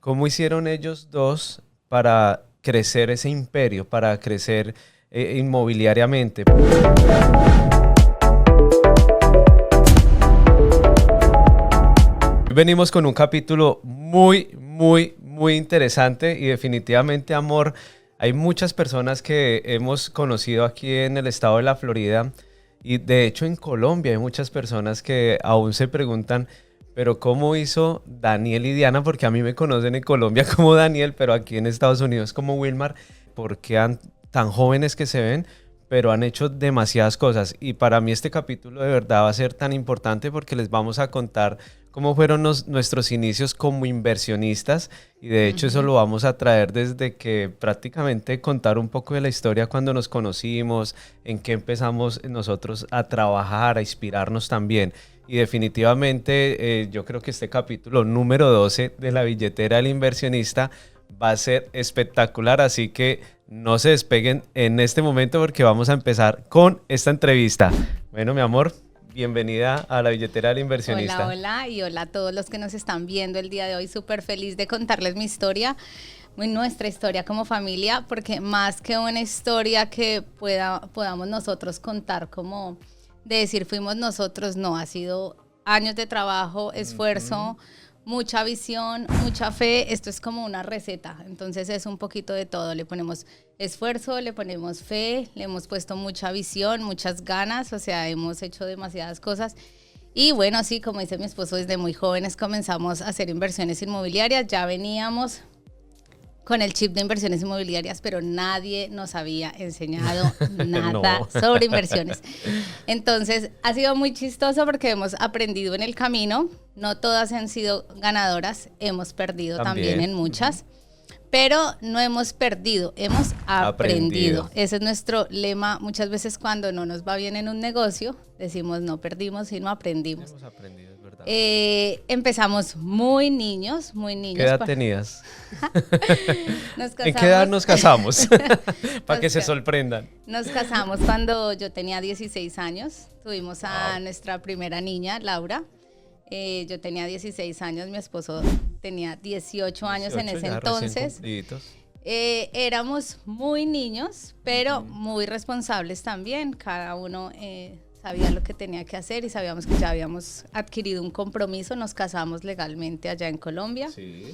¿Cómo hicieron ellos dos para crecer ese imperio, para crecer inmobiliariamente? Venimos con un capítulo muy interesante y definitivamente, amor, hay muchas personas que hemos conocido aquí en el estado de la Florida y de hecho en Colombia hay muchas personas que aún se preguntan, pero ¿cómo hizo Daniel y Diana? Porque a mí me conocen en Colombia como Daniel, pero aquí en Estados Unidos como Wilmar, porque tan jóvenes que se ven, pero han hecho demasiadas cosas. Y para mí este capítulo de verdad va a ser tan importante porque les vamos a contar cómo fueron nuestros inicios como inversionistas y de hecho eso lo vamos a traer desde que prácticamente contar un poco de la historia cuando nos conocimos, en qué empezamos nosotros a trabajar, a inspirarnos también. Y definitivamente yo creo que este capítulo número 12 de la billetera del inversionista va a ser espectacular, así que no se despeguen en este momento porque vamos a empezar con esta entrevista. Bueno, mi amor, bienvenida a la billetera del inversionista. Hola, y hola a todos los que nos están viendo el día de hoy. Súper feliz de contarles mi historia, nuestra historia como familia, porque más que una historia que podamos nosotros contar como de decir fuimos nosotros, no, ha sido años de trabajo, esfuerzo, mucha visión, mucha fe. Esto es como una receta, entonces es un poquito de todo. Le ponemos esfuerzo, le ponemos fe, le hemos puesto mucha visión, muchas ganas, o sea, hemos hecho demasiadas cosas. Y bueno, sí, como dice mi esposo, desde muy jóvenes comenzamos a hacer inversiones inmobiliarias. Ya veníamos con el chip de inversiones inmobiliarias, pero nadie nos había enseñado nada sobre inversiones. Entonces, ha sido muy chistoso porque hemos aprendido en el camino. No todas han sido ganadoras, hemos perdido también en muchas, pero no hemos perdido, hemos aprendido. Ese es nuestro lema. Muchas veces cuando no nos va bien en un negocio, decimos no perdimos, sino aprendimos. Hemos aprendido, es verdad. Empezamos muy niños. ¿Qué edad tenías? ¿En qué edad nos casamos? Para que se sorprendan. Nos casamos cuando yo tenía 16 años. Tuvimos a nuestra primera niña, Laura. Yo tenía 16 años, mi esposo tenía 18 años en ese entonces. Éramos muy niños, pero muy responsables también. Cada uno sabía lo que tenía que hacer y sabíamos que ya habíamos adquirido un compromiso. Nos casamos legalmente allá en Colombia. Sí.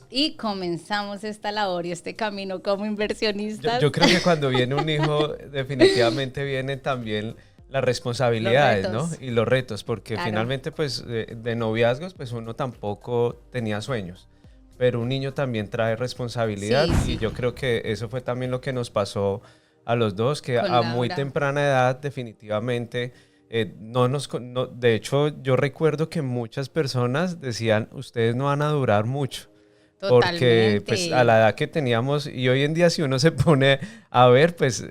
Y comenzamos esta labor y este camino como inversionistas. Yo creo que cuando viene un hijo, definitivamente vienen también las responsabilidades, ¿no? Y los retos, porque claro, finalmente pues de noviazgos pues uno tampoco tenía sueños, pero un niño también trae responsabilidad. Sí. Y yo creo que eso fue también lo que nos pasó a los dos, que a muy temprana edad definitivamente de hecho yo recuerdo que muchas personas decían ustedes no van a durar mucho. Totalmente. Porque pues a la edad que teníamos, y hoy en día si uno se pone a ver, pues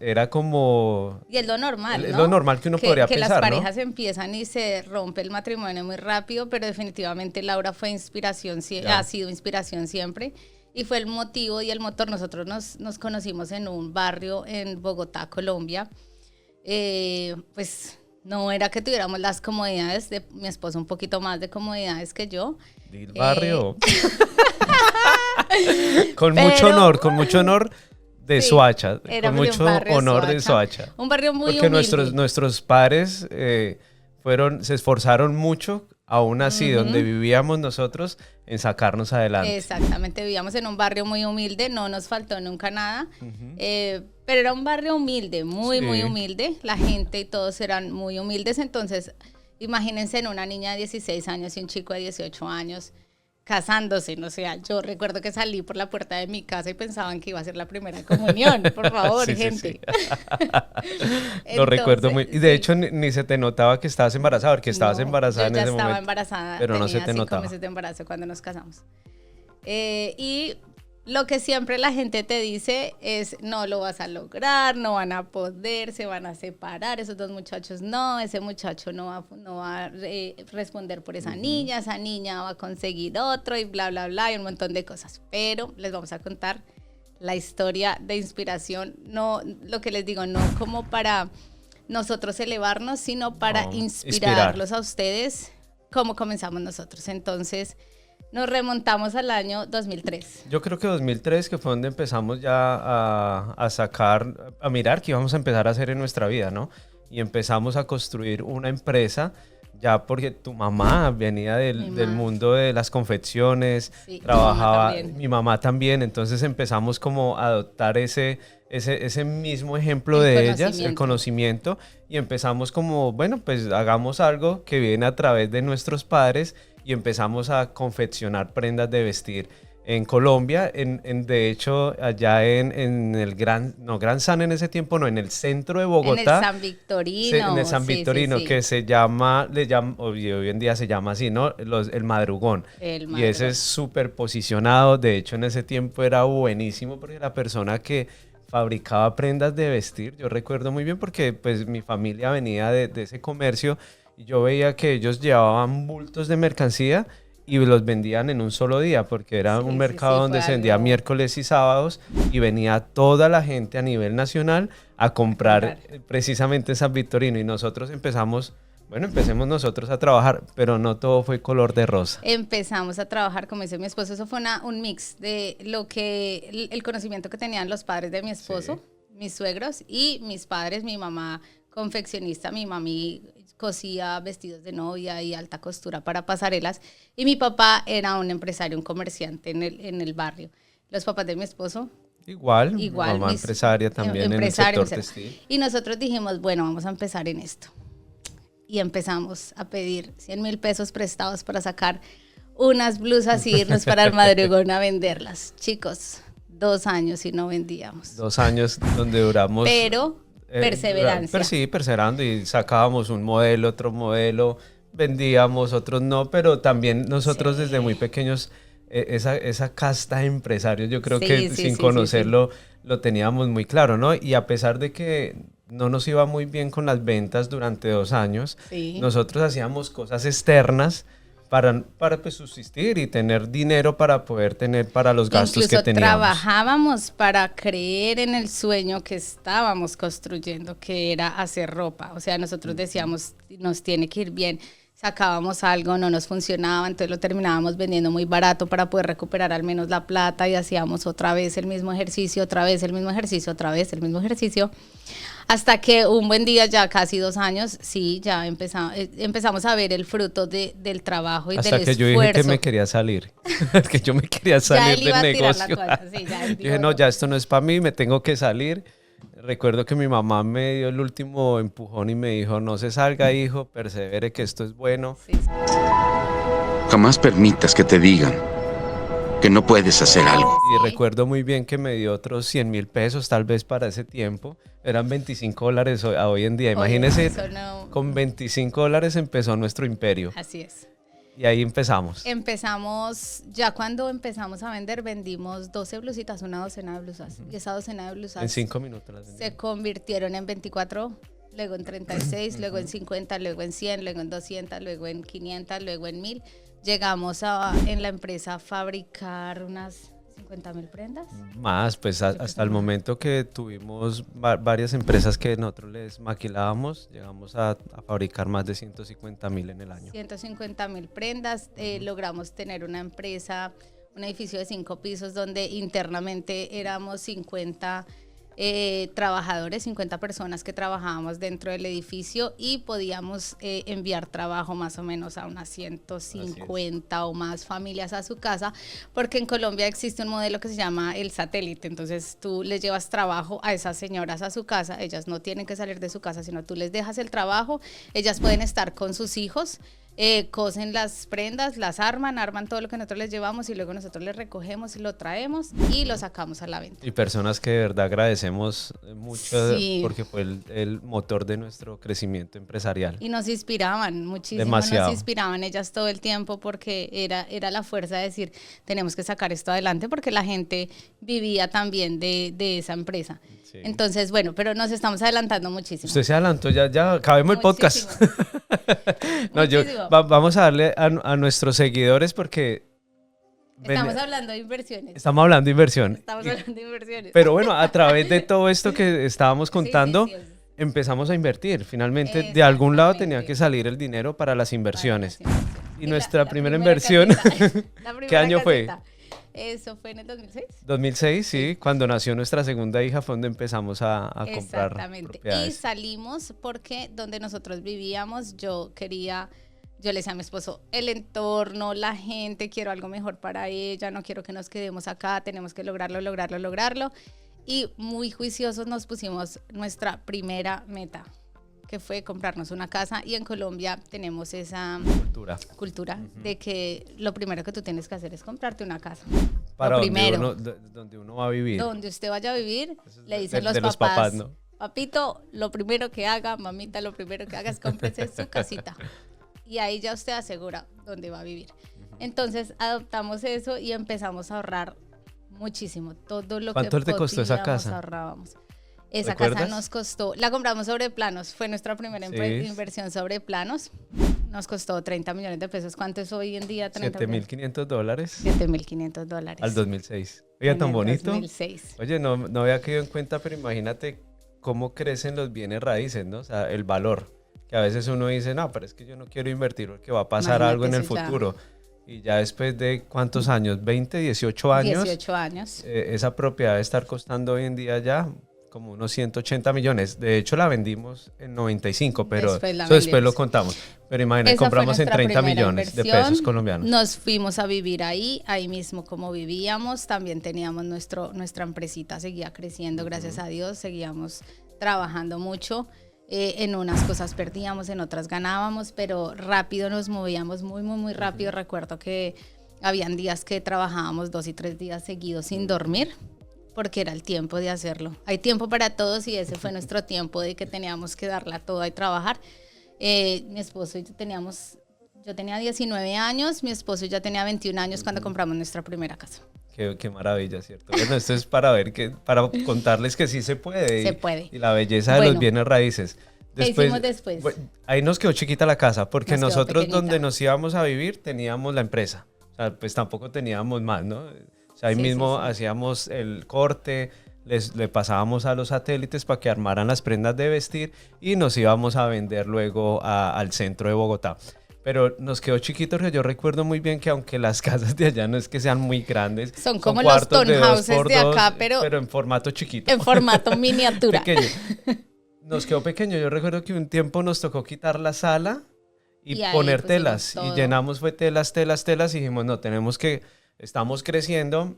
era como... Y es lo normal, ¿no? Es lo normal que uno podría pensar, ¿no? Que las parejas empiezan y se rompe el matrimonio muy rápido, pero definitivamente Laura fue inspiración, ha sido inspiración siempre, y fue el motivo y el motor. Nosotros nos conocimos en un barrio en Bogotá, Colombia. Pues no era que tuviéramos las comodidades de mi esposo, un poquito más de comodidades que yo. Del barrio. Con mucho honor de sí, Soacha, con mucho honor de Soacha. Un barrio muy porque humilde. Nuestros padres se esforzaron mucho, aún así, donde vivíamos nosotros, en sacarnos adelante. Exactamente, vivíamos en un barrio muy humilde, no nos faltó nunca nada, pero era un barrio humilde, muy humilde. La gente y todos eran muy humildes, entonces imagínense en una niña de 16 años y un chico de 18 años casándose, no sé, yo recuerdo que salí por la puerta de mi casa y pensaban que iba a ser la primera comunión, por favor, gente. Sí. Lo recuerdo muy, y de hecho ni se te notaba que estabas embarazada, porque estabas embarazada en ese momento. Yo ya estaba embarazada, pero no se te notaba. 5 meses de embarazo cuando nos casamos. Y lo que siempre la gente te dice es, no lo vas a lograr, no van a poder, se van a separar, esos dos muchachos no, ese muchacho no va a responder por esa niña va a conseguir otro y bla, bla, bla, y un montón de cosas. Pero les vamos a contar la historia de inspiración, no, lo que les digo, no como para nosotros elevarnos, sino para inspirarlos a ustedes, como comenzamos nosotros. Entonces, Nos remontamos al año 2003. Yo creo que 2003, que fue donde empezamos ya a sacar, a mirar qué íbamos a empezar a hacer en nuestra vida, ¿no? Y empezamos a construir una empresa, ya porque tu mamá venía del mundo de las confecciones, sí, trabajaba, mi mamá también, entonces empezamos como a adoptar ese mismo ejemplo de ellas, el conocimiento, y empezamos como, bueno, pues hagamos algo que viene a través de nuestros padres, y empezamos a confeccionar prendas de vestir en Colombia, de hecho allá en el Gran San en ese tiempo, no, en el centro de Bogotá. En el San Victorino. En el San Victorino, sí. Que hoy en día se llama así, ¿no? El Madrugón. Y ese es súper posicionado, de hecho en ese tiempo era buenísimo porque la persona que fabricaba prendas de vestir, yo recuerdo muy bien porque pues mi familia venía de ese comercio, y yo veía que ellos llevaban bultos de mercancía y los vendían en un solo día, porque era un mercado donde se vendía miércoles y sábados, y venía toda la gente a nivel nacional a comprar precisamente en San Victorino. Y nosotros empecemos nosotros a trabajar, pero no todo fue color de rosa. Empezamos a trabajar, como dice mi esposo, eso fue un mix de el conocimiento que tenían los padres de mi esposo, mis suegros, y mis padres, mi mamá confeccionista, mi mami cosía vestidos de novia y alta costura para pasarelas, y mi papá era un empresario, un comerciante en el barrio. Los papás de mi esposo igual mamá empresaria también en el sector textil. Y nosotros dijimos, bueno, vamos a empezar en esto. Y empezamos a pedir 100,000 pesos prestados para sacar unas blusas y irnos para el Madrugón a venderlas. Chicos, 2 años y no vendíamos. 2 años donde duramos. Pero perseverancia. Sí, perseverando, y sacábamos un modelo, otro modelo, vendíamos, otros no, pero también nosotros desde muy pequeños, esa casta de empresarios, yo creo que sin conocerlo lo teníamos muy claro, ¿no? Y a pesar de que no nos iba muy bien con las ventas durante 2 años, nosotros hacíamos cosas externas para pues subsistir y tener dinero para poder tener para los gastos que teníamos. Trabajábamos para creer en el sueño que estábamos construyendo, que era hacer ropa. O sea, nosotros decíamos, nos tiene que ir bien. Sacábamos algo, no nos funcionaba, entonces lo terminábamos vendiendo muy barato para poder recuperar al menos la plata, y hacíamos otra vez el mismo ejercicio, otra vez el mismo ejercicio, otra vez el mismo ejercicio. Hasta que un buen día, ya casi 2 años, ya empezamos a ver el fruto del trabajo y del esfuerzo. Hasta que yo dije que me quería salir, que yo me quería salir del negocio. Dije, no, ya esto no es para mí, me tengo que salir. Recuerdo que mi mamá me dio el último empujón y me dijo, no se salga, hijo, persevere, que esto es bueno. Jamás permitas que te digan que no puedes hacer algo. Y recuerdo muy bien que me dio otros 100,000 pesos, tal vez para ese tiempo. Eran $25 hoy en día. Imagínense, con $25 empezó nuestro imperio. Así es. Y ahí empezamos. Ya cuando empezamos a vender, vendimos 12 blusitas, una docena de blusas. Y esa docena de blusas en 5 minutos las se convirtieron en 24, luego en 36, luego en 50, luego en 100, luego en 200, luego en 500, luego en 1000. Llegamos en la empresa a fabricar unas 50,000 prendas. Más, pues hasta el momento que tuvimos varias empresas que nosotros les maquilábamos, llegamos a fabricar más de 150,000 en el año. 150,000 prendas, logramos tener una empresa, un edificio de 5 pisos donde internamente éramos 50 trabajadores, 50 personas que trabajábamos dentro del edificio, y podíamos enviar trabajo más o menos a unas 150 o más familias a su casa, porque en Colombia existe un modelo que se llama el satélite. Entonces tú les llevas trabajo a esas señoras a su casa, ellas no tienen que salir de su casa, sino tú les dejas el trabajo, ellas pueden estar con sus hijos, cosen las prendas, las arman todo lo que nosotros les llevamos, y luego nosotros les recogemos y lo traemos y lo sacamos a la venta. Y personas que de verdad agradecemos mucho, porque fue el motor de nuestro crecimiento empresarial. Y nos inspiraban muchísimo. Demasiado. Nos inspiraban ellas todo el tiempo, porque era la fuerza de decir, tenemos que sacar esto adelante, porque la gente vivía también de esa empresa. Sí. Entonces, bueno, pero nos estamos adelantando muchísimo. Usted se adelantó, ya acabemos el podcast. No, vamos a darle a nuestros seguidores, porque estamos hablando de inversiones. Estamos hablando de inversión. Estamos hablando de inversiones. Pero bueno, a través de todo esto que estábamos contando, empezamos a invertir. Finalmente, de algún lado tenía que salir el dinero para las inversiones. Y nuestra primera inversión, ¿qué año fue? Eso fue en el 2006. 2006, sí, cuando nació nuestra segunda hija fue donde empezamos a comprar Exactamente. propiedades. Y salimos porque donde nosotros vivíamos, yo le decía a mi esposo, el entorno, la gente, quiero algo mejor para ella, no quiero que nos quedemos acá, tenemos que lograrlo. Y muy juiciosos nos pusimos nuestra primera meta, que fue comprarnos una casa. Y en Colombia tenemos esa cultura de que lo primero que tú tienes que hacer es comprarte una casa. Para lo primero, donde uno va a vivir. donde usted vaya a vivir, le dicen de los papás, ¿no? Papito, lo primero que haga, mamita, lo primero que haga es cómprese su casita. Y ahí ya usted asegura dónde va a vivir. Entonces adoptamos eso y empezamos a ahorrar muchísimo. Todo lo ¿Cuánto que te costó esa casa? Ahorrábamos. Esa ¿Recuerdas? casa nos costó, la compramos sobre planos, fue nuestra primera Sí. inversión sobre planos. Nos costó 30 millones de pesos. ¿Cuánto es hoy en día? 7.500 dólares. $7.500. Al 2006. Oiga, tan bonito. 2006. Oye, no había caído en cuenta, pero imagínate cómo crecen los bienes raíces, ¿no? O sea, el valor. Que a veces uno dice, no, pero es que yo no quiero invertir porque va a pasar Imagínate algo en el eso ya. futuro. Y ya después de ¿cuántos años? 20, 18 años. 18 años. Esa propiedad debe estar costando hoy en día ya como unos 180 millones. De hecho, la vendimos en 95, pero Después la eso después vendimos. lo contamos. Pero imagínate, Esa fue compramos en nuestra 30 primera millones de inversión. pesos colombianos. Nos fuimos a vivir ahí mismo como vivíamos. También teníamos nuestra empresita, seguía creciendo, gracias a Dios. Seguíamos trabajando mucho. En unas cosas perdíamos, en otras ganábamos, pero rápido nos movíamos, muy rápido. Recuerdo que habían días que trabajábamos 2 y 3 días seguidos sin dormir, porque era el tiempo de hacerlo. Hay tiempo para todos y ese fue nuestro tiempo de que teníamos que darla toda y trabajar. Mi esposo y yo tenía 19 años, mi esposo ya tenía 21 años cuando compramos nuestra primera casa. Qué maravilla, ¿cierto? Bueno, esto es para para contarles que sí se puede. Se puede. Y la belleza de los bienes raíces. ¿Qué hicimos después? Ahí nos quedó chiquita la casa, porque Nos quedó nosotros pequeñita. donde nos íbamos a vivir teníamos la empresa. O sea, pues tampoco teníamos más, ¿no? O sea, ahí Sí, mismo sí. hacíamos el corte, le pasábamos a los satélites para que armaran las prendas de vestir y nos íbamos a vender luego al centro de Bogotá. Pero nos quedó chiquito, porque yo recuerdo muy bien que aunque las casas de allá no es que sean muy grandes, Son como los cuartos de 2 townhouses por de 2, acá, pero en formato chiquito. en formato miniatura. Pequeño. Nos quedó pequeño. Yo recuerdo que un tiempo nos tocó quitar la sala y Y ahí poner pusimos telas. todo. Y llenamos fue telas y dijimos, no, estamos creciendo,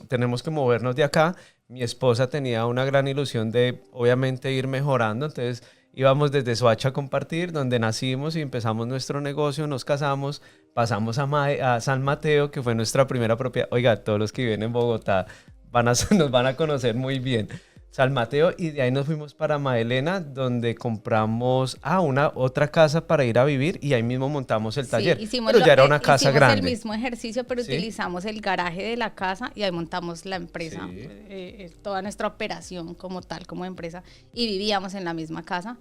tenemos que movernos de acá. Mi esposa tenía una gran ilusión de, obviamente, ir mejorando. Entonces íbamos desde Soacha a Compartir, donde nacimos y empezamos nuestro negocio, nos casamos, pasamos a San Mateo, que fue nuestra primera propiedad. Oiga, todos los que viven en Bogotá nos van a conocer muy bien. San Mateo, y de ahí nos fuimos para Madelena, donde compramos otra casa para ir a vivir y ahí mismo montamos el taller. Pero ya era una casa grande. Hicimos el mismo ejercicio, pero ¿Sí? utilizamos el garaje de la casa y ahí montamos la empresa, Sí. toda nuestra operación como tal, como empresa, y vivíamos en la misma casa.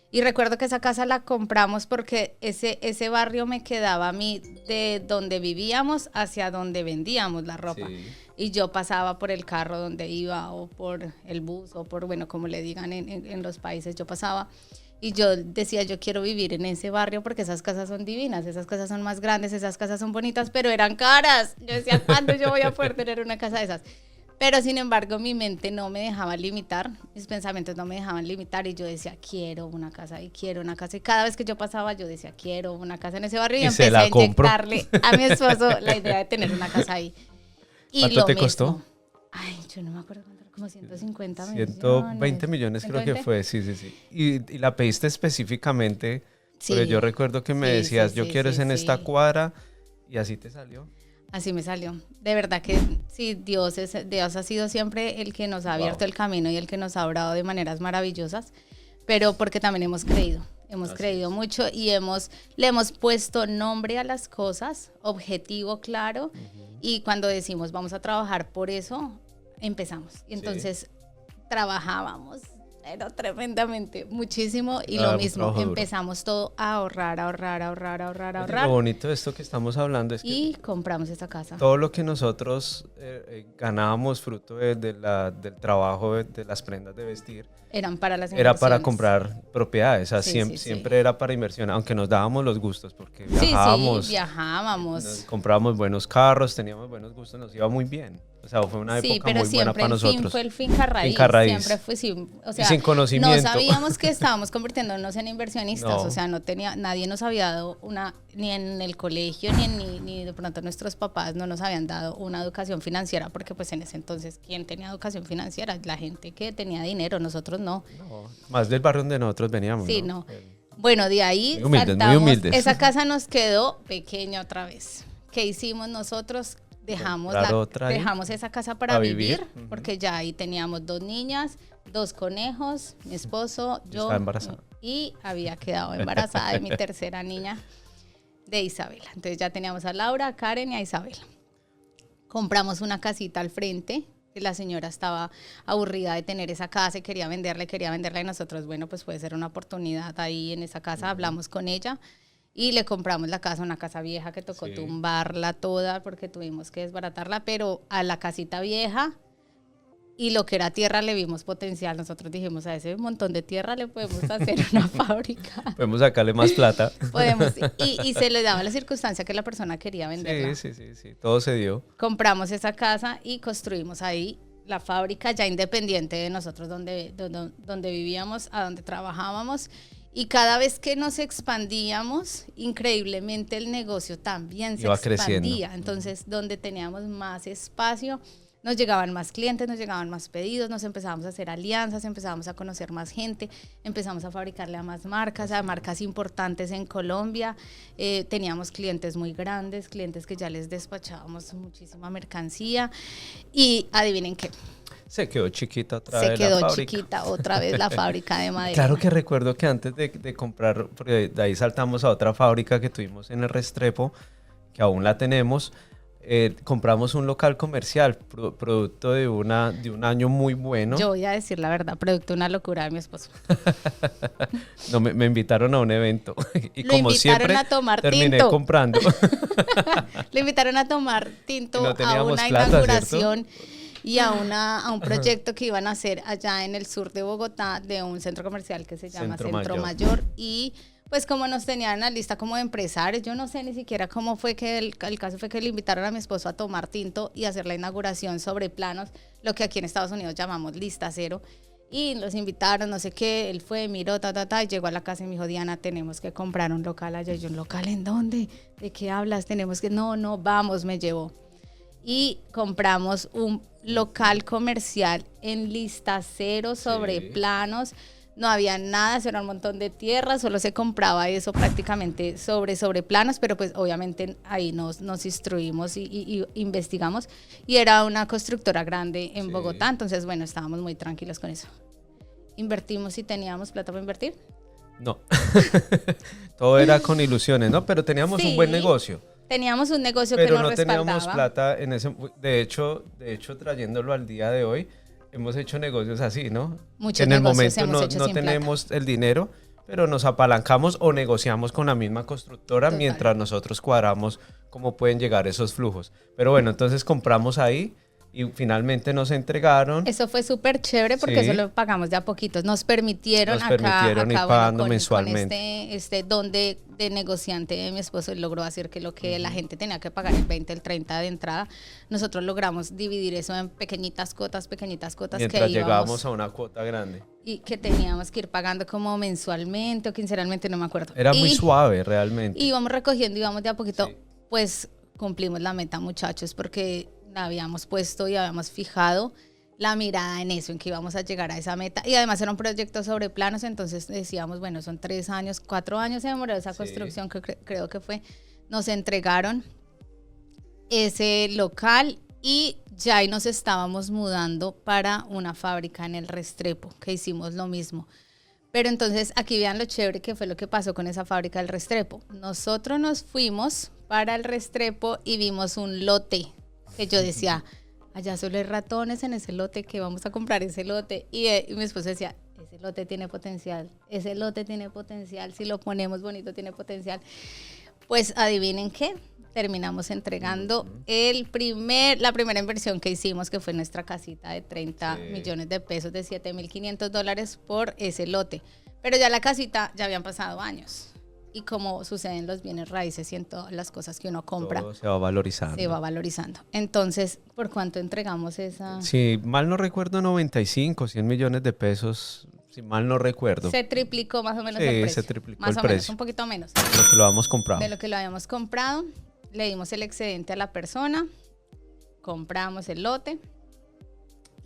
Y recuerdo que esa casa la compramos porque ese barrio me quedaba a mí de donde vivíamos hacia donde vendíamos la ropa. Sí. Y yo pasaba por el carro donde iba o por el bus o por, bueno, como le digan en los países, yo pasaba y yo decía, yo quiero vivir en ese barrio porque esas casas son divinas, esas casas son más grandes, esas casas son bonitas, pero eran caras. Yo decía, ¿cuándo yo voy a poder tener una casa de esas? Pero sin embargo mi mente no me dejaba limitar, mis pensamientos no me dejaban limitar y yo decía, quiero una casa y quiero una casa. Y cada vez que yo pasaba yo decía, quiero una casa en ese barrio y empecé a inyectarle a mi esposo la idea de tener una casa ahí. Y ¿Cuánto lo te mismo. costó? Ay, yo no me acuerdo cuánto, como 150 120 millones creo que fue, sí. Y la pediste específicamente, Sí. porque yo recuerdo que me Sí, decías, sí, yo sí, quiero sí, en esta sí. cuadra, y así te salió. Así me salió. De verdad que sí, Dios ha sido siempre el que nos ha abierto el camino y el que nos ha obrado de maneras maravillosas, pero porque también hemos creído. Hemos creído mucho y le hemos puesto nombre a las cosas, objetivo claro, y cuando decimos vamos a trabajar por eso, empezamos. Y entonces trabajábamos Pero tremendamente, muchísimo. Y Claro, lo un mismo, trabajo duro. empezamos todo a ahorrar. Oye, lo bonito de esto que estamos hablando es que Y compramos esta casa. todo lo que nosotros ganábamos fruto del trabajo de las prendas de vestir Eran para las era para inversiones. comprar propiedades, o sea, Sí, siempre, sí, sí. siempre era para inversión, aunque nos dábamos los gustos porque Sí, viajábamos, sí, viajábamos. comprábamos buenos carros, teníamos buenos gustos, nos iba muy bien. O sea, fue una Sí, época pero muy buena siempre para el fin nosotros. fue el finca raíz. Finca raíz. Siempre fue, sí, o sea, sin conocimiento. no sabíamos que estábamos convirtiéndonos en inversionistas, No. o sea, nadie nos había dado ni en el colegio, ni de pronto nuestros papás no nos habían dado una educación financiera, porque pues en ese entonces, ¿quién tenía educación financiera? La gente que tenía dinero, nosotros no. No, más del barrio donde nosotros veníamos. Sí, no. Bueno, de ahí Muy humildes, muy saltamos. humildes. Esa casa nos quedó pequeña otra vez. ¿Qué hicimos nosotros? Dejamos esa casa para ¿A vivir, vivir? porque ya ahí teníamos 2 niñas, 2 conejos, mi esposo, yo. Estaba embarazada. Y había quedado embarazada de mi tercera niña, de Isabela. Entonces ya teníamos a Laura, a Karen y a Isabela. Compramos una casita al frente. Que la señora estaba aburrida de tener esa casa y quería venderla y nosotros, bueno, pues puede ser una oportunidad ahí en esa casa. Hablamos con ella y le compramos la casa, una casa vieja que tocó Sí. tumbarla toda porque tuvimos que desbaratarla, pero a la casita vieja y lo que era tierra le vimos potencial. Nosotros dijimos, a ese montón de tierra le podemos hacer una fábrica. Podemos sacarle más plata. Podemos, y se le daba la circunstancia que la persona quería venderla. Sí, todo se dio. Compramos esa casa y construimos ahí la fábrica ya independiente de nosotros donde vivíamos, a donde trabajábamos. Y cada vez que nos expandíamos, increíblemente el negocio también se Iba expandía. creciendo. Entonces, donde teníamos más espacio, nos llegaban más clientes, nos llegaban más pedidos, nos empezábamos a hacer alianzas, empezábamos a conocer más gente, empezamos a fabricarle a más marcas, a marcas importantes en Colombia. Teníamos clientes muy grandes, clientes que ya les despachábamos muchísima mercancía. Y adivinen qué, Se quedó chiquita otra se vez la quedó fábrica. chiquita otra vez la fábrica de madera. Claro que recuerdo que antes de comprar, porque de ahí saltamos a otra fábrica que tuvimos en el Restrepo, que aún la tenemos, compramos un local comercial, producto de un año muy bueno. Yo voy a decir la verdad, producto de una locura de mi esposo. No, me invitaron a un evento y Lo como invitaron siempre a tomar terminé tinto. comprando. Le invitaron a tomar tinto Y no a teníamos una plata, inauguración y a un proyecto que iban a hacer allá en el sur de Bogotá, de un centro comercial que se llama Centro Mayor. Y pues como nos tenían en la lista como de empresarios, yo no sé ni siquiera cómo fue que el caso fue que le invitaron a mi esposo a tomar tinto y hacer la inauguración sobre planos, lo que aquí en Estados Unidos llamamos lista cero. Y los invitaron, no sé qué, él fue, miró, y llegó a la casa y me dijo, Diana, tenemos que comprar un local allá. Y yo, ¿un local en dónde? ¿De qué hablas? Tenemos que, no, vamos, me llevó. Y compramos un local comercial en lista cero sobre planos. No había nada, eso era un montón de tierra, solo se compraba eso prácticamente sobre planos, pero pues obviamente ahí nos instruimos y investigamos. Y era una constructora grande en Bogotá, entonces bueno, estábamos muy tranquilos con eso. ¿Invertimos y teníamos plata para invertir? No, todo era con ilusiones, ¿no? Pero teníamos un buen negocio. Teníamos un negocio pero que nos no respaldaba. teníamos plata en ese. De hecho, trayéndolo al día de hoy, hemos hecho negocios así, ¿no? Muchos en el negocios momento hemos hecho no sin tenemos el dinero, pero nos apalancamos o negociamos con la misma constructora Total. mientras nosotros cuadramos cómo pueden llegar esos flujos. Pero bueno, entonces compramos ahí y finalmente nos entregaron. Eso fue súper chévere porque Sí. eso lo pagamos de a poquitos. Nos permitieron Ir pagando mensualmente. Con este don de negociante de mi esposo, él logró hacer que lo que la gente tenía que pagar el 20, el 30 de entrada, nosotros logramos dividir eso en pequeñitas cuotas Mientras que llegábamos a una cuota grande. y que teníamos que ir pagando como mensualmente o quincenalmente, no me acuerdo. Era muy Y suave realmente. íbamos recogiendo, íbamos de a poquito, Sí. pues cumplimos la meta, muchachos, porque la habíamos puesto y habíamos fijado la mirada en eso, en que íbamos a llegar a esa meta. Y además era un proyecto sobre planos, entonces decíamos, bueno, son 3 años, 4 años se demoró esa Sí. construcción, que creo que fue. Nos entregaron ese local y ya ahí nos estábamos mudando para una fábrica en el Restrepo, que hicimos lo mismo. Pero entonces aquí vean lo chévere que fue lo que pasó con esa fábrica del Restrepo. Nosotros nos fuimos para el Restrepo y vimos un lote que yo decía, allá solo hay ratones en ese lote, que vamos a comprar ese lote. Y mi esposo decía, ese lote tiene potencial, ese lote tiene potencial, si lo ponemos bonito tiene potencial. Pues adivinen qué, terminamos entregando la primera inversión que hicimos, que fue nuestra casita de 30 millones de pesos, de $7,500 por ese lote. Pero ya la casita, ya habían pasado años. Y como sucede en los bienes raíces y en todas las cosas que uno compra, todo se va valorizando. Se va valorizando. Entonces, ¿por cuánto entregamos esa? Sí, mal no recuerdo, 95, 100 millones de pesos, si mal no recuerdo. Se triplicó más o menos el precio. Sí, se triplicó más el o precio. Menos, un poquito menos. De lo que lo habíamos comprado. De lo que lo habíamos comprado, le dimos el excedente a la persona, compramos el lote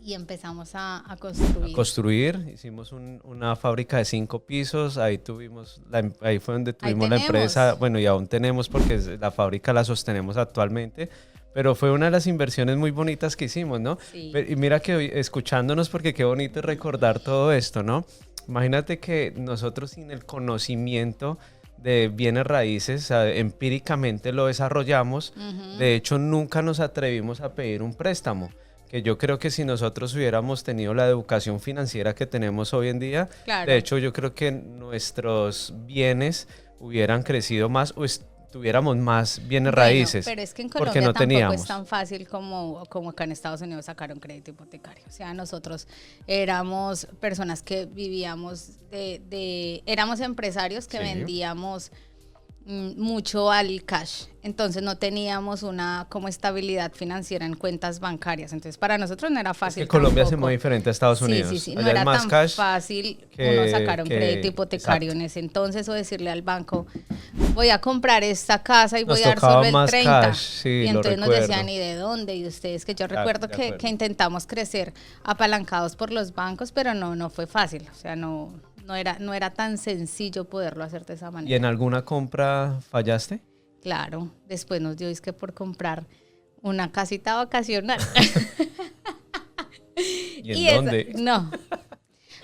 y empezamos a construir. A construir, hicimos una fábrica de 5 pisos, ahí fue donde tuvimos la empresa, bueno, y aún tenemos porque la fábrica la sostenemos actualmente, pero fue una de las inversiones muy bonitas que hicimos, ¿no? Sí. Y mira que hoy, escuchándonos, porque qué bonito es recordar todo esto, ¿no? Imagínate que nosotros sin el conocimiento de bienes raíces, o sea, empíricamente lo desarrollamos, de hecho nunca nos atrevimos a pedir un préstamo, que yo creo que si nosotros hubiéramos tenido la educación financiera que tenemos hoy en día, claro. De hecho yo creo que nuestros bienes hubieran crecido más o tuviéramos más bienes raíces. Pero es que en porque Colombia no tampoco teníamos. es tan fácil como acá en Estados Unidos sacar un crédito hipotecario. O sea, nosotros éramos personas que vivíamos éramos empresarios que vendíamos mucho al cash, entonces no teníamos una como estabilidad financiera en cuentas bancarias, entonces para nosotros no era fácil. Es que Colombia tampoco. es muy diferente a Estados Unidos. Sí, no allá era es más tan cash fácil uno sacar un crédito hipotecario exacto. en ese entonces o decirle al banco, voy a comprar esta casa y Nos voy a dar tocaba solo el más 30. cash, sí, y lo entonces nos recuerdo. decían, ¿y de dónde? Y ustedes, que yo Claro, recuerdo de que acuerdo. intentamos crecer apalancados por los bancos, pero no fue fácil, o sea, no era tan sencillo poderlo hacer de esa manera. ¿Y en alguna compra fallaste? Claro, después nos dio disque por comprar una casita vacacional. ¿Y en dónde?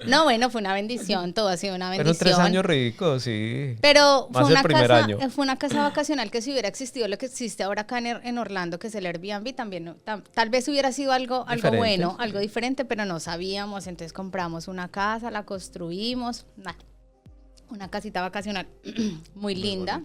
No, bueno, fue una bendición, todo ha sido una bendición. Pero 3 años ricos, sí. Pero Más el primer año. fue una casa vacacional que si hubiera existido lo que existe ahora acá en Orlando, que es el Airbnb, también tal vez hubiera sido algo Diferente. bueno, algo diferente, pero no sabíamos. Entonces compramos una casa, la construimos, una casita vacacional muy linda,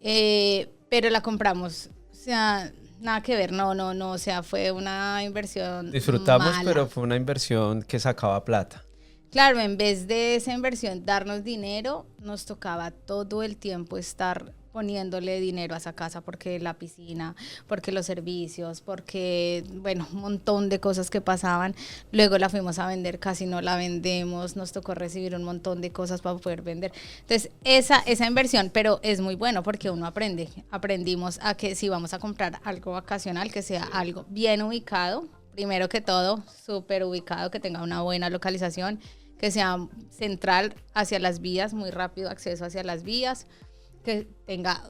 pero la compramos, o sea, nada que ver, no, o sea, fue una inversión Disfrutamos, mala. pero fue una inversión que sacaba plata. Claro, en vez de esa inversión darnos dinero, nos tocaba todo el tiempo estar poniéndole dinero a esa casa, porque la piscina, porque los servicios, porque, bueno, un montón de cosas que pasaban. Luego la fuimos a vender, casi no la vendemos, nos tocó recibir un montón de cosas para poder vender. Entonces, esa inversión, pero es muy bueno porque uno aprendimos a que si vamos a comprar algo vacacional, que sea algo bien ubicado, primero que todo, súper ubicado, que tenga una buena localización, que sea central hacia las vías, muy rápido acceso hacia las vías, que tenga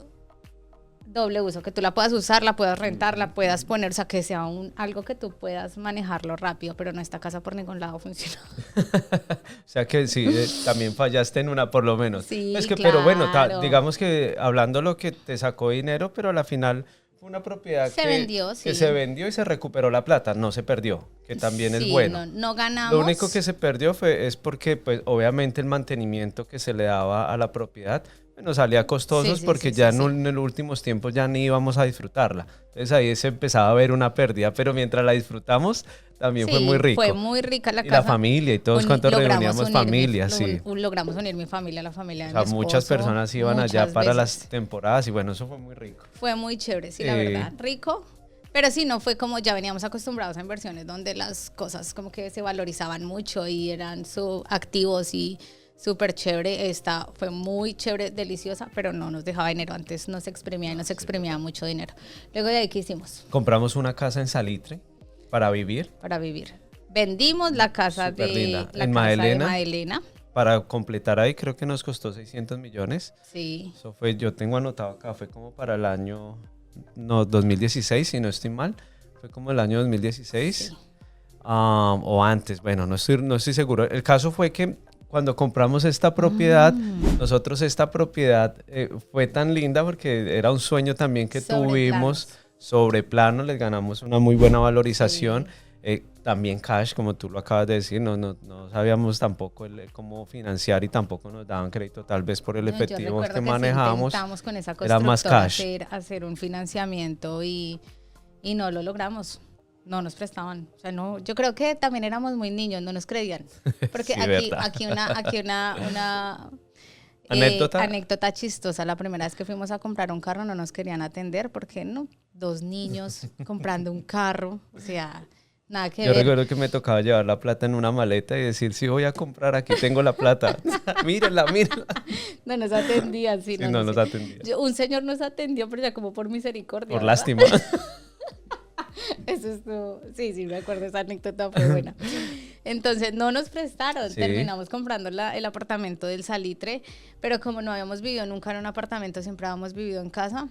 doble uso, que tú la puedas usar, la puedas rentar, la puedas poner, o sea, que sea algo que tú puedas manejarlo rápido, pero no esta casa por ningún lado funcionó. O sea que sí, también fallaste en una por lo menos. Sí, es que, claro. pero bueno, digamos que hablando lo que te sacó dinero, pero a la final fue una propiedad Se vendió, sí. que se vendió y se recuperó la plata, no se perdió, que también es Sí, bueno. no ganamos. Lo único que se perdió es porque, pues, obviamente el mantenimiento que se le daba a la propiedad nos salía costosos porque ya en los últimos tiempos ya ni íbamos a disfrutarla. Entonces ahí se empezaba a ver una pérdida, pero mientras la disfrutamos también fue muy rico. Fue muy rica la y casa. la familia y todos cuando reuníamos familia, sí. Logramos unir mi familia, la familia de O sea, mi esposo. muchas personas iban allá muchas para veces. las temporadas y bueno, eso fue muy rico. Fue muy chévere, sí, la verdad. Rico. Pero sí, no fue como ya veníamos acostumbrados a inversiones donde las cosas como que se valorizaban mucho y eran activos y súper chévere. Esta fue muy chévere, deliciosa, pero no nos dejaba dinero. Antes nos exprimía y nos exprimía mucho dinero. Luego de ahí, ¿qué hicimos? Compramos una casa en Salitre para vivir. Para vivir. Vendimos la casa en Madelena. Para completar ahí creo que nos costó 600 millones. Sí. Eso fue, yo tengo anotado acá, fue como para el año 2016, si no estoy mal. Fue como el año 2016. Sí. O antes, bueno, no estoy seguro. El caso fue que cuando compramos esta propiedad, nosotros esta propiedad fue tan linda porque era un sueño también que tuvimos. Sobre plano, les ganamos una muy buena valorización. Sí. También cash, como tú lo acabas de decir, no sabíamos tampoco cómo financiar y tampoco nos daban crédito, tal vez por el efectivo que manejábamos. Intentamos con esa era más cash. hacer un financiamiento y no lo logramos. No nos prestaban. O sea, no, yo creo que también éramos muy niños, no nos creían. Porque sí, aquí una anécdota chistosa. La primera vez que fuimos a comprar un carro no nos querían atender porque no, 2 niños comprando un carro, o sea, nada que ver. Yo recuerdo que me tocaba llevar la plata en una maleta y decir, sí, voy a comprar, aquí tengo la plata. mírenla. No nos atendían. Sí, no nos atendían. Un señor nos atendió, pero ya como por misericordia. Por ¿verdad? lástima. Eso estuvo, sí, me acuerdo, esa anécdota fue buena. Entonces no nos prestaron, sí. Terminamos comprando el apartamento del Salitre, pero como no habíamos vivido nunca en un apartamento, siempre habíamos vivido en casa.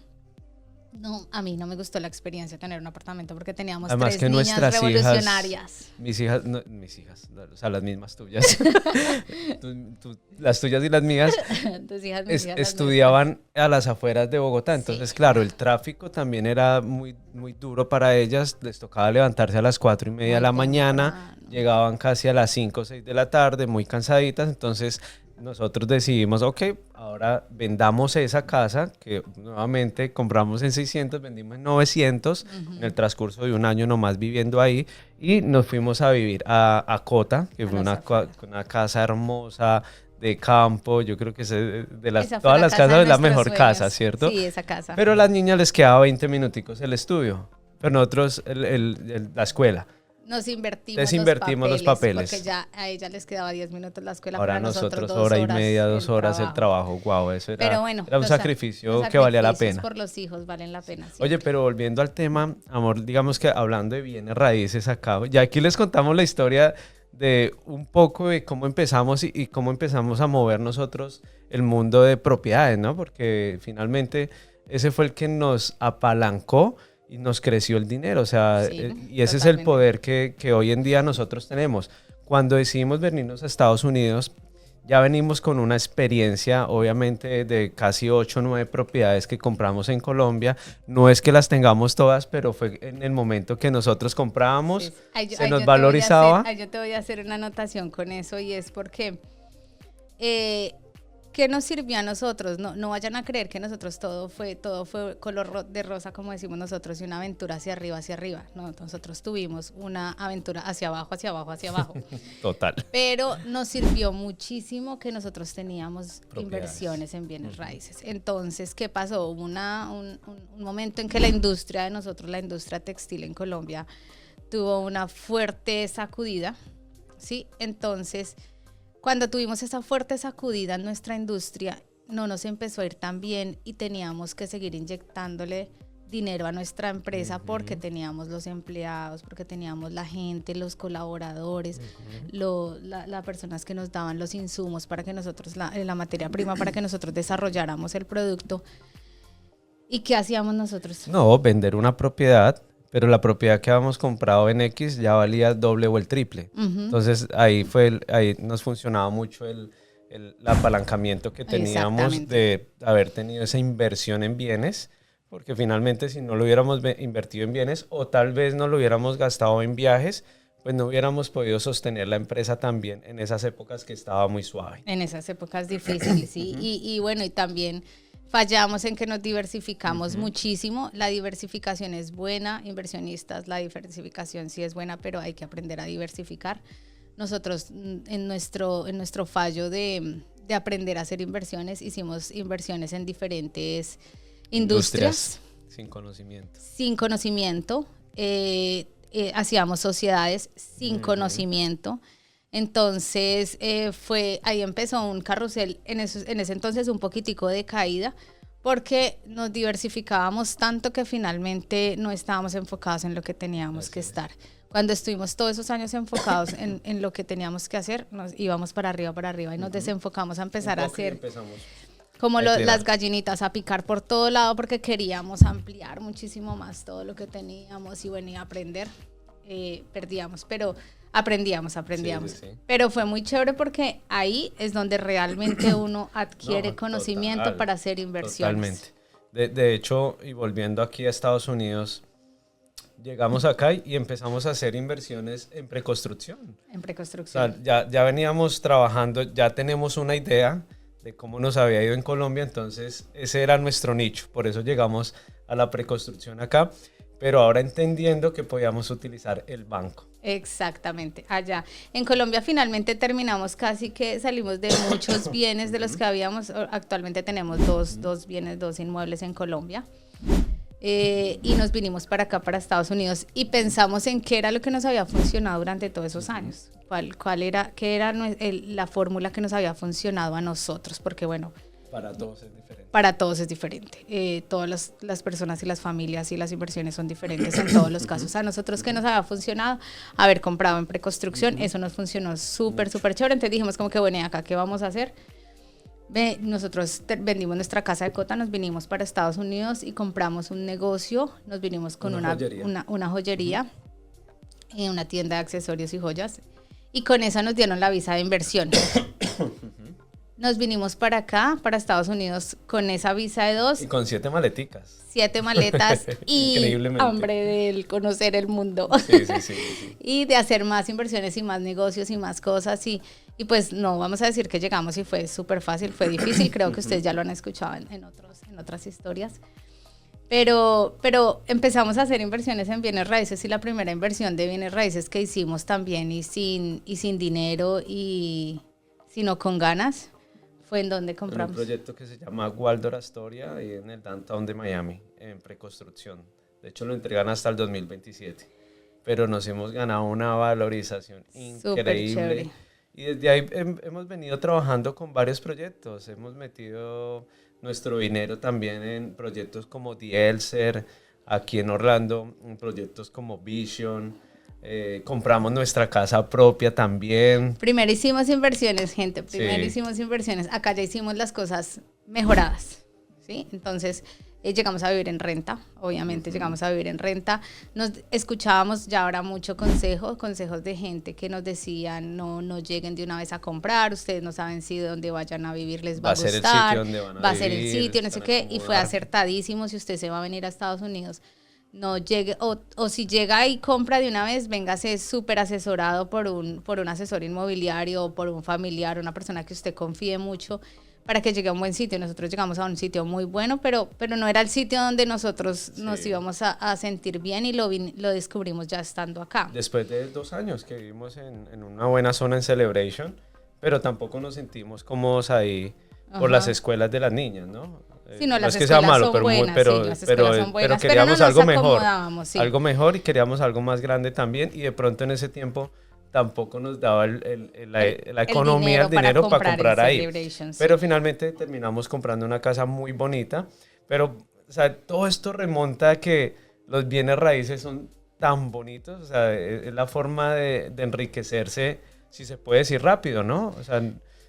No, a mí no me gustó la experiencia de tener un apartamento porque teníamos además 3 niñas revolucionarias. Mis hijas, o sea, las mismas tuyas. Las tuyas y las mías, tus hijas, estudiaban a las afueras de Bogotá. Entonces, sí, claro, el tráfico también era muy, muy duro para ellas. Les tocaba levantarse a las 4:30 de la mañana. Llegaban casi a las 5 o 6 de la tarde, muy cansaditas. Entonces, nosotros decidimos, ahora vendamos esa casa que nuevamente compramos en 600, vendimos en 900 en el transcurso de un año nomás viviendo ahí y nos fuimos a vivir a Cota, que fue una casa hermosa de campo. Yo creo que de todas las casas es la mejor sueños. Casa, ¿cierto? Sí, esa casa. Pero a las niñas les quedaba 20 minuticos el estudio, pero nosotros la escuela. Nos invertimos los papeles. Porque ya a ella les quedaba 10 minutos la escuela. Ahora para nosotros 2 horas el trabajo. Wow, eso era un sacrificio que valía la pena. Por los hijos valen la pena. Siempre. Oye, pero volviendo al tema, amor, digamos que hablando de bienes raíces acá, ya aquí les contamos la historia de un poco de cómo empezamos y cómo empezamos a mover nosotros el mundo de propiedades, ¿no? Porque finalmente ese fue el que nos apalancó y nos creció el dinero, o sea, sí, y ese totalmente. Es el poder que hoy en día nosotros tenemos. Cuando decidimos venirnos a Estados Unidos, ya venimos con una experiencia, obviamente, de casi 8 o 9 propiedades que compramos en Colombia. No es que las tengamos todas, pero fue en el momento que nosotros comprábamos, sí. Se nos valorizaba. Yo te voy a hacer una anotación con eso, y es porque... ¿qué nos sirvió a nosotros? No vayan a creer que nosotros todo fue color de rosa, como decimos nosotros, y una aventura hacia arriba. No, nosotros tuvimos una aventura hacia abajo. Total. Pero nos sirvió muchísimo que nosotros teníamos inversiones en bienes raíces. Entonces, ¿qué pasó? Hubo un momento en que la industria de nosotros, la industria textil en Colombia, tuvo una fuerte sacudida, ¿sí? Entonces... Cuando tuvimos esa fuerte sacudida en nuestra industria, no nos empezó a ir tan bien y teníamos que seguir inyectándole dinero a nuestra empresa porque teníamos los empleados, porque teníamos la gente, los colaboradores, las personas que nos daban los insumos para que nosotros, la materia prima para que nosotros desarrolláramos el producto. ¿Y qué hacíamos nosotros? No, vender una propiedad. Pero la propiedad que habíamos comprado en X ya valía el doble o el triple. Entonces ahí nos funcionaba mucho el apalancamiento que teníamos de haber tenido esa inversión en bienes, porque finalmente si no lo hubiéramos invertido en bienes o tal vez no lo hubiéramos gastado en viajes, pues no hubiéramos podido sostener la empresa también en esas épocas que estaba muy suave. En esas épocas difíciles, sí. Y bueno, y también... Fallamos en que nos diversificamos muchísimo. La diversificación es buena, inversionistas, la diversificación sí es buena, pero hay que aprender a diversificar. Nosotros en nuestro fallo de aprender a hacer inversiones, hicimos inversiones en diferentes industrias. Sin conocimiento. Sin conocimiento. Hacíamos sociedades sin conocimiento. Entonces ahí empezó un carrusel en ese entonces un poquitico de caída porque nos diversificábamos tanto que finalmente no estábamos enfocados en lo que teníamos que estar. Cuando estuvimos todos esos años enfocados en lo que teníamos que hacer, nos íbamos para arriba y nos desenfocamos a empezar a hacer como las gallinitas, a picar por todo lado porque queríamos ampliar muchísimo más todo lo que teníamos y bueno, y aprender. Perdíamos, pero aprendíamos. Sí. Pero fue muy chévere porque ahí es donde realmente uno adquiere conocimiento para hacer inversiones. Totalmente. De hecho, y volviendo aquí a Estados Unidos, llegamos acá y empezamos a hacer inversiones en preconstrucción. En preconstrucción. O sea, ya veníamos trabajando, ya tenemos una idea de cómo nos había ido en Colombia, entonces ese era nuestro nicho, por eso llegamos a la preconstrucción acá, pero ahora entendiendo que podíamos utilizar el banco. Exactamente, allá. En Colombia finalmente terminamos casi que salimos de muchos bienes de los que habíamos, actualmente tenemos dos bienes, 2 inmuebles en Colombia. Y nos vinimos para acá, para Estados Unidos, y pensamos en qué era lo que nos había funcionado durante todos esos años, qué era la fórmula que nos había funcionado a nosotros, porque bueno, para todos es diferente. Para todos es diferente. Todas las personas y las familias y las inversiones son diferentes en todos los casos. A nosotros que nos había funcionado haber comprado en preconstrucción, eso nos funcionó súper chévere. Entonces dijimos como que bueno, ¿y acá qué vamos a hacer? Nosotros vendimos nuestra casa de cota, nos vinimos para Estados Unidos y compramos un negocio, nos vinimos con una joyería, una tienda de accesorios y joyas, y con esa nos dieron la visa de inversión. Nos vinimos para acá, para Estados Unidos, con esa visa de 2. Y con 7 maleticas. 7 maletas y hambre de conocer el mundo. Sí. Y de hacer más inversiones y más negocios y más cosas. Y pues no vamos a decir que llegamos y fue súper fácil, fue difícil. Creo que ustedes ya lo han escuchado en otras historias. Pero empezamos a hacer inversiones en bienes raíces, y la primera inversión de bienes raíces que hicimos también y sin dinero sino con ganas, fue en donde compramos. Un proyecto que se llama Waldorf Astoria, ahí en el downtown de Miami, en preconstrucción. De hecho, lo entregan hasta el 2027. Pero nos hemos ganado una valorización increíble. Y desde ahí hemos venido trabajando con varios proyectos. Hemos metido nuestro dinero también en proyectos como The Elser, aquí en Orlando, en proyectos como Vision. Compramos nuestra casa propia también. Primero hicimos inversiones, gente. Hicimos inversiones. Acá ya hicimos las cosas mejoradas, ¿sí? Entonces llegamos a vivir en renta. Obviamente llegamos a vivir en renta. Nos escuchábamos ya ahora mucho consejos de gente que nos decían no lleguen de una vez a comprar. Ustedes no saben si de dónde vayan a vivir les va a gustar. Va a ser el sitio donde van a vivir. Va a ser el sitio, no sé qué. Y fue acertadísimo. Si usted se va a venir a Estados Unidos, no llegue, o si llega y compra de una vez, véngase súper asesorado por un asesor inmobiliario o por un familiar, una persona que usted confíe mucho, para que llegue a un buen sitio. Nosotros llegamos a un sitio muy bueno, pero no era el sitio donde nosotros nos íbamos a sentir bien, y lo descubrimos ya estando acá. Después de 2 años que vivimos en una buena zona en Celebration, pero tampoco nos sentimos cómodos ahí por las escuelas de las niñas, ¿no? Sí, no, no las es que sea malo, son buenas, pero queríamos algo mejor, sí. Algo mejor, y queríamos algo más grande también, y de pronto en ese tiempo tampoco nos daba la economía, el dinero para comprar ahí. Sí. Pero finalmente terminamos comprando una casa muy bonita, pero o sea, todo esto remonta a que los bienes raíces son tan bonitos, o sea, es la forma de enriquecerse, si se puede decir rápido, ¿no? O sea,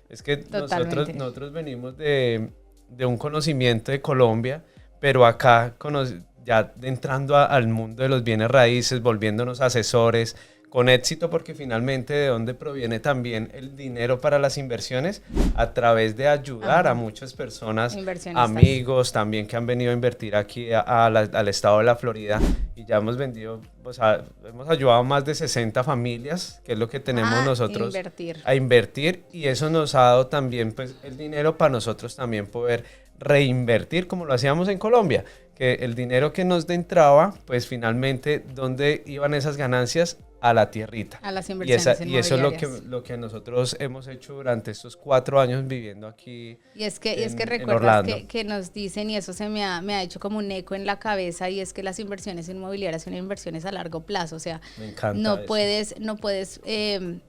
es que nosotros venimos de un conocimiento de Colombia, pero acá ya entrando al mundo de los bienes raíces, volviéndonos asesores con éxito, porque finalmente de dónde proviene también el dinero para las inversiones, a través de ayudar a muchas personas, amigos también que han venido a invertir aquí al estado de la Florida, y ya hemos vendido, o sea, hemos ayudado a más de 60 familias, que es lo que tenemos nosotros a invertir, y eso nos ha dado también pues el dinero para nosotros también poder reinvertir como lo hacíamos en Colombia, que el dinero que nos entraba, pues finalmente, ¿dónde iban esas ganancias? A la tierrita. A las inversiones y eso es lo que nosotros hemos hecho durante estos 4 años viviendo aquí. Y es que recuerdas que nos dicen, y eso me ha hecho como un eco en la cabeza, y es que las inversiones inmobiliarias son inversiones a largo plazo. O sea, me encanta no puedes,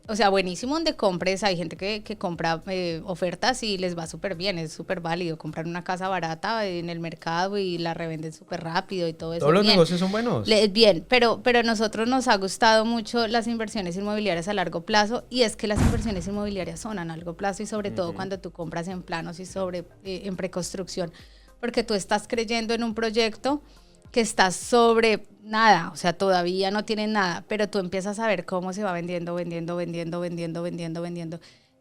o sea, buenísimo donde compres. Hay gente que compra ofertas y les va súper bien, es súper válido. Comprar una casa barata en el mercado y la revenden súper rápido y todo eso. Todos los negocios son buenos. Bien, pero a nosotros nos ha gustado mucho las inversiones inmobiliarias a largo plazo, y es que las inversiones inmobiliarias son a largo plazo, y sobre todo cuando tú compras en planos y en preconstrucción, porque tú estás creyendo en un proyecto que está sobre nada, o sea, todavía no tiene nada, pero tú empiezas a ver cómo se va vendiendo,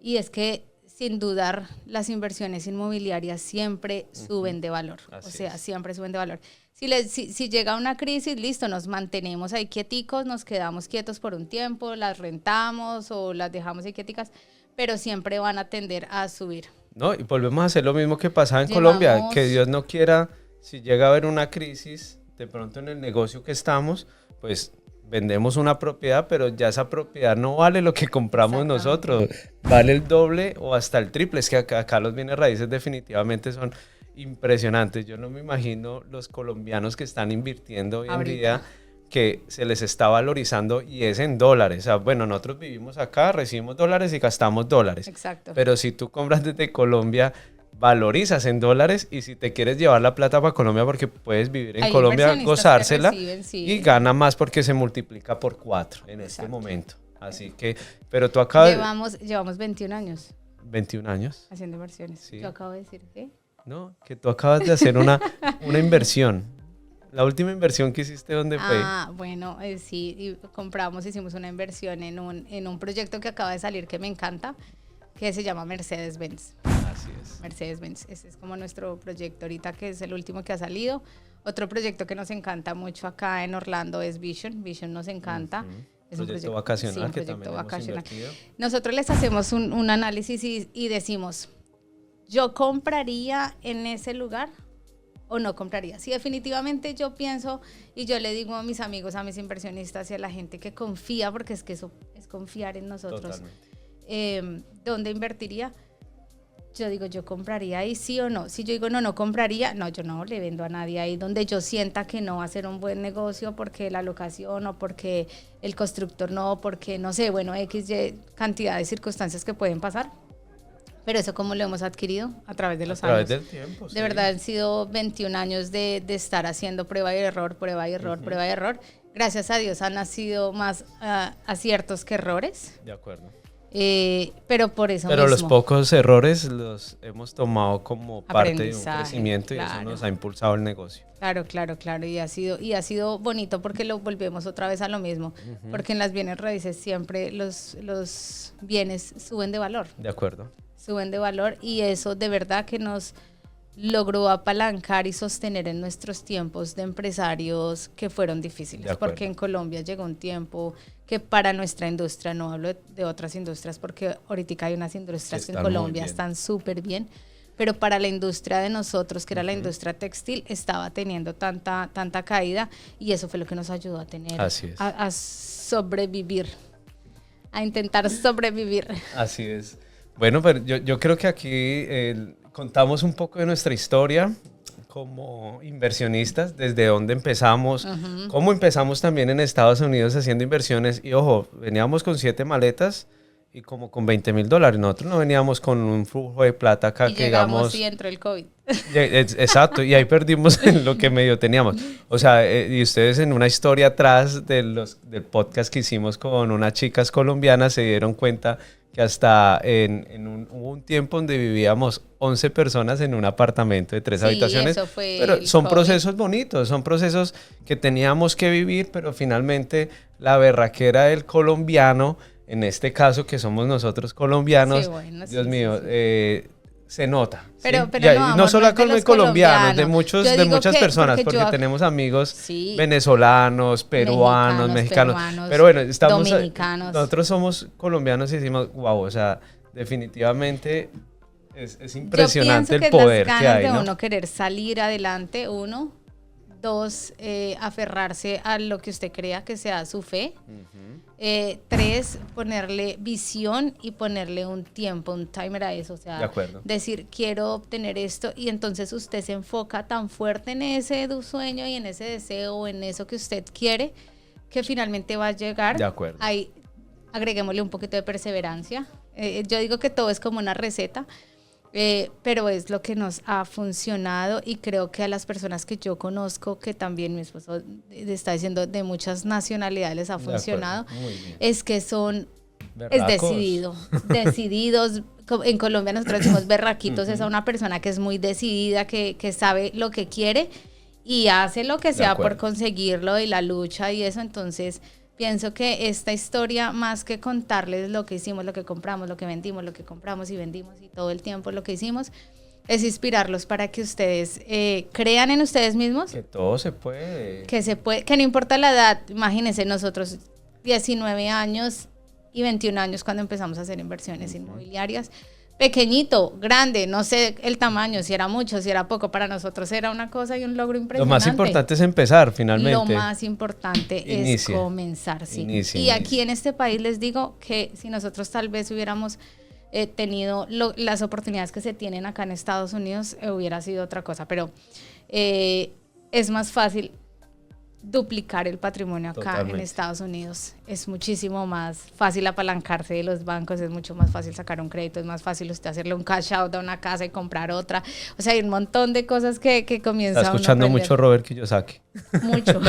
y es que sin dudar las inversiones inmobiliarias siempre suben de valor, siempre suben de valor. Si llega una crisis, listo, nos mantenemos ahí quieticos, nos quedamos quietos por un tiempo, las rentamos o las dejamos ahí quieticas, pero siempre van a tender a subir. No, y volvemos a hacer lo mismo que pasaba en Colombia, que Dios no quiera, si llega a haber una crisis, de pronto en el negocio que estamos, pues vendemos una propiedad, pero ya esa propiedad no vale lo que compramos nosotros, vale el doble o hasta el triple. Es que acá los bienes raíces definitivamente son impresionantes. Yo no me imagino los colombianos que están invirtiendo hoy en día, que se les está valorizando y es en dólares. O sea, bueno, nosotros vivimos acá, recibimos dólares y gastamos dólares. Exacto. Pero si tú compras desde Colombia, valorizas en dólares, y si te quieres llevar la plata para Colombia porque puedes vivir en Colombia, gozársela, y gana más porque se multiplica por 4 en este momento. Así que, pero tú acabas... Llevamos 21 años. 21 años. Haciendo inversiones. Sí. Yo acabo de decir, ¿qué? No, que tú acabas de hacer una inversión. La última inversión que hiciste, ¿dónde fue? Bueno, sí, hicimos una inversión en un proyecto que acaba de salir que me encanta, que se llama Mercedes-Benz. Así es. Mercedes-Benz, ese es como nuestro proyecto ahorita, que es el último que ha salido. Otro proyecto que nos encanta mucho acá en Orlando es Vision. Vision nos encanta. Es un proyecto vacacional, sí, un que proyecto también vacacional. Hemos invertido. Nosotros les hacemos un análisis y decimos, ¿yo compraría en ese lugar o no compraría? Sí, definitivamente yo pienso, y yo le digo a mis amigos, a mis inversionistas y a la gente que confía, porque es que eso es confiar en nosotros. ¿Dónde invertiría? Yo digo, yo compraría ahí, sí o no. Si yo digo, no compraría, no, yo no le vendo a nadie ahí donde yo sienta que no va a ser un buen negocio, porque la locación o porque el constructor no, porque no sé, bueno, XY cantidad de circunstancias que pueden pasar. Pero eso, ¿cómo lo hemos adquirido? A través de los años. A través del tiempo, sí. De verdad, han sido 21 años de estar haciendo prueba y error, prueba y error, prueba y error. Gracias a Dios han nacido más aciertos que errores. De acuerdo. Pero por eso Pero mismo, los pocos errores los hemos tomado como parte de un crecimiento, y eso nos ha impulsado el negocio. Claro. Y ha sido bonito, porque lo volvemos otra vez a lo mismo. Porque en las bienes raíces siempre los bienes suben de valor. De acuerdo. Suben de valor, y eso de verdad que nos logró apalancar y sostener en nuestros tiempos de empresarios que fueron difíciles, porque en Colombia llegó un tiempo que para nuestra industria, no hablo de otras industrias, porque ahorita hay unas industrias que en Colombia están súper bien, pero para la industria de nosotros, que era la industria textil, estaba teniendo tanta caída, y eso fue lo que nos ayudó a tener, a sobrevivir, a intentar sobrevivir. Así es. Bueno, pero yo creo que aquí contamos un poco de nuestra historia como inversionistas, desde dónde empezamos, cómo empezamos también en Estados Unidos haciendo inversiones. Y ojo, veníamos con 7 maletas y como con $20,000. Nosotros no veníamos con un flujo de plata acá, y que llegamos digamos... y entró el COVID. Exacto, y ahí perdimos lo que medio teníamos. O sea, y ustedes en una historia atrás del podcast que hicimos con unas chicas colombianas se dieron cuenta que hasta hubo un tiempo donde vivíamos 11 personas en un apartamento de 3 habitaciones. Eso fue, pero son procesos bonitos, son procesos que teníamos que vivir, pero finalmente la berraquera del colombiano, en este caso que somos nosotros colombianos, Dios mío, se nota. Pero no solo con los colombianos, de muchas personas, porque tenemos amigos venezolanos, peruanos, mexicanos. Pero bueno, dominicanos. Nosotros somos colombianos y decimos, wow, o sea, definitivamente es impresionante el poder que hay. Yo pienso que las ganas de uno querer salir adelante, 1, 2, aferrarse a lo que usted crea que sea su fe. 3, ponerle visión y ponerle un tiempo, un timer a eso. O sea, decir, quiero obtener esto, y entonces usted se enfoca tan fuerte en ese sueño y en ese deseo, en eso que usted quiere, que finalmente va a llegar. De acuerdo. Ahí agreguémosle un poquito de perseverancia. Yo digo que todo es como una receta. Pero es lo que nos ha funcionado, y creo que a las personas que yo conozco, que también mi esposo está diciendo de muchas nacionalidades les ha funcionado, es que son decididos. En Colombia nosotros decimos berraquitos, es a una persona que es muy decidida, que sabe lo que quiere y hace lo que sea por conseguirlo, y la lucha y eso. Entonces pienso que esta historia, más que contarles lo que hicimos, lo que compramos, lo que vendimos, lo que compramos y vendimos, y todo el tiempo lo que hicimos, es inspirarlos para que ustedes crean en ustedes mismos. Que todo se puede. Que no importa la edad. Imagínense nosotros 19 años y 21 años cuando empezamos a hacer inversiones inmobiliarias. Pequeñito, grande, no sé el tamaño, si era mucho, si era poco, para nosotros era una cosa y un logro impresionante. Lo más importante es empezar, finalmente. Lo más importante es comenzar, sí. Y aquí en este país les digo que si nosotros tal vez hubiéramos tenido las oportunidades que se tienen acá en Estados Unidos, hubiera sido otra cosa, pero es más fácil duplicar el patrimonio acá. Totalmente. En Estados Unidos. Es muchísimo más fácil apalancarse de los bancos, es mucho más fácil sacar un crédito, es más fácil usted hacerle un cash out a una casa y comprar otra. O sea, hay un montón de cosas que comienza Está escuchando mucho Robert Kiyosaki. Mucho.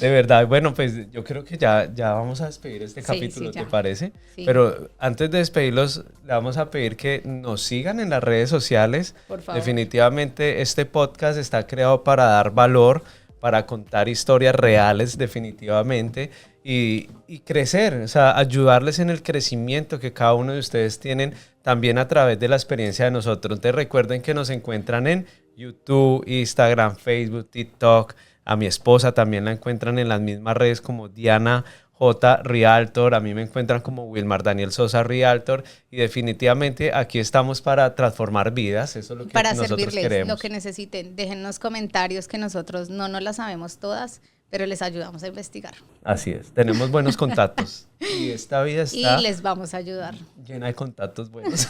De verdad, bueno, pues yo creo que ya vamos a despedir este capítulo, ¿te parece? Sí. Pero antes de despedirlos, le vamos a pedir que nos sigan en las redes sociales. Por favor. Definitivamente este podcast está creado para dar valor, para contar historias reales definitivamente y crecer, o sea, ayudarles en el crecimiento que cada uno de ustedes tienen también a través de la experiencia de nosotros. Entonces recuerden que nos encuentran en YouTube, Instagram, Facebook, TikTok. A mi esposa también la encuentran en las mismas redes como Diana J. Realtor, a mí me encuentran como Wilmar Daniel Sosa Realtor y definitivamente aquí estamos para transformar vidas, eso es lo que para nosotros servirles queremos. Lo que necesiten, déjennos comentarios que nosotros no nos las sabemos todas, pero les ayudamos a investigar. Así es, tenemos buenos contactos y esta vida está y les vamos a ayudar. Llena de contactos buenos.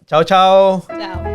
Chao, chao. Chao.